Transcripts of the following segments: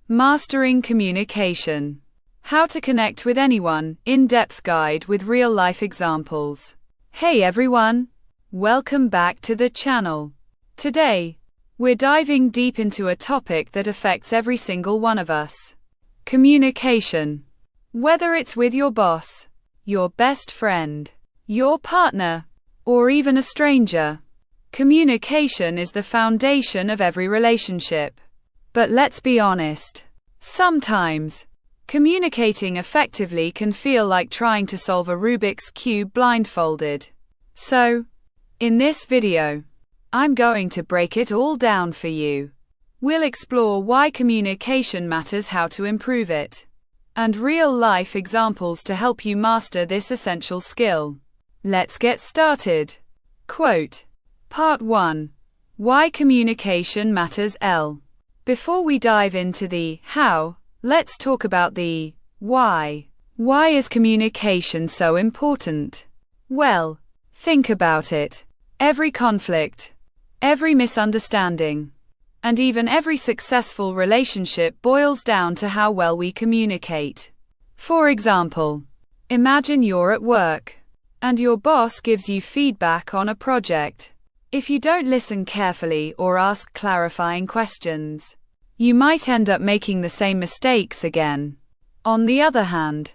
Mastering Communication. How to connect with anyone, in-depth guide with real-life examples. Hey everyone! Welcome back to the channel. Today, we're diving deep into a topic that affects every single one of us. Communication. Whether it's with your boss, your best friend, your partner, or even a stranger, communication is the foundation of every relationship. But let's be honest. Sometimes, communicating effectively can feel like trying to solve a Rubik's Cube blindfolded. So, in this video, I'm going to break it all down for you. We'll explore why communication matters, how to improve it, and real-life examples to help you master this essential skill. Let's get started. Quote. Part 1. Why communication matters. Before we dive into the how, let's talk about the why. Why is communication so important? Well, think about it. Every conflict, every misunderstanding, and even every successful relationship boils down to how well we communicate. For example, imagine you're at work, and your boss gives you feedback on a project. If you don't listen carefully or ask clarifying questions, you might end up making the same mistakes again. On the other hand,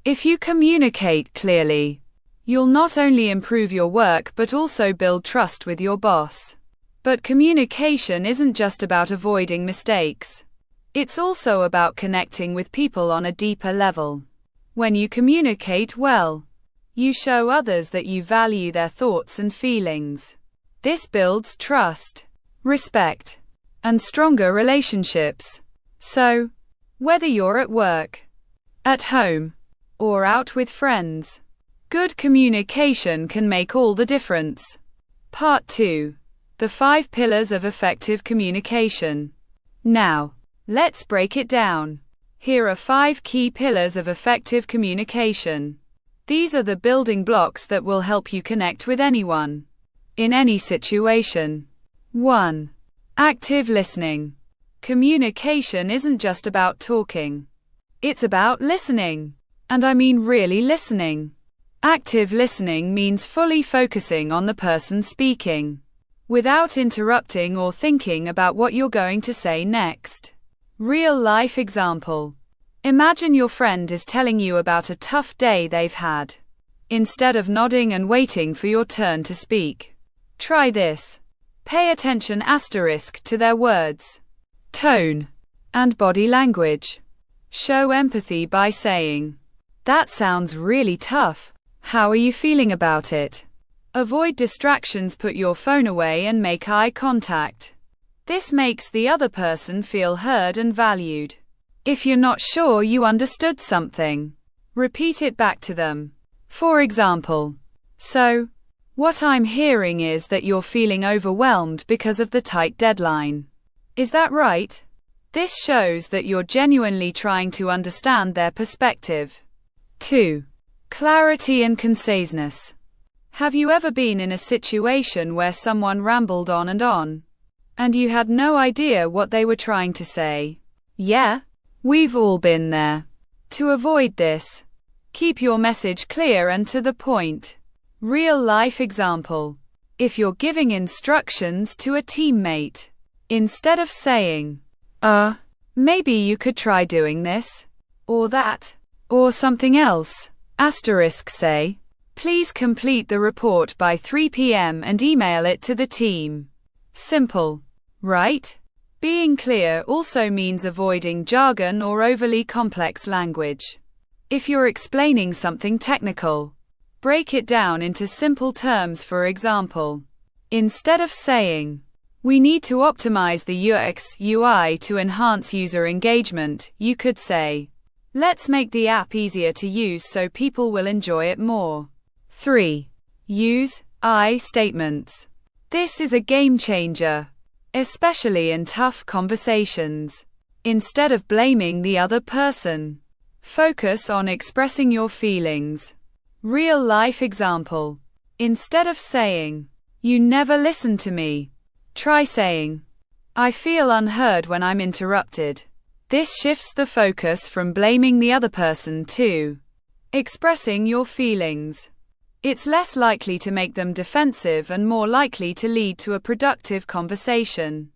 if you communicate clearly, you'll not only improve your work but also build trust with your boss. But communication isn't just about avoiding mistakes. It's also about connecting with people on a deeper level. When you communicate well, you show others that you value their thoughts and feelings. This builds trust, respect, and stronger relationships. So, whether you're at work, at home, or out with friends, good communication can make all the difference. Part 2. The 5 pillars of effective communication. Now, let's break it down. Here are 5 key pillars of effective communication. These are the building blocks that will help you connect with anyone, in any situation. 1. Active listening. Communication isn't just about talking. It's about listening. And I mean really listening. Active listening means fully focusing on the person speaking, without interrupting or thinking about what you're going to say next. Real-life example. Imagine your friend is telling you about a tough day they've had. Instead of nodding and waiting for your turn to speak, try this. Pay attention to their words, tone, and body language. Show empathy by saying, "That sounds really tough. How are you feeling about it?" Avoid distractions, put your phone away and make eye contact. This makes the other person feel heard and valued. If you're not sure you understood something, repeat it back to them. For example, "So, what I'm hearing is that you're feeling overwhelmed because of the tight deadline. Is that right?" This shows that you're genuinely trying to understand their perspective. 2. Clarity and conciseness. Have you ever been in a situation where someone rambled on, and you had no idea what they were trying to say? Yeah, we've all been there. To avoid this, keep your message clear and to the point. Real-life example. If you're giving instructions to a teammate, instead of saying, maybe you could try doing this, or that, or something else, say, "Please complete the report by 3 p.m. and email it to the team." Simple, right? Being clear also means avoiding jargon or overly complex language. If you're explaining something technical, break it down into simple terms. For example, instead of saying, "We need to optimize the UX/UI to enhance user engagement," you could say, "Let's make the app easier to use so people will enjoy it more." 3. Use I statements. This is a game changer, especially in tough conversations. Instead of blaming the other person, focus on expressing your feelings. Real-life example. Instead of saying, "You never listen to me," try saying, "I feel unheard when I'm interrupted." This shifts the focus from blaming the other person to expressing your feelings. It's less likely to make them defensive and more likely to lead to a productive conversation.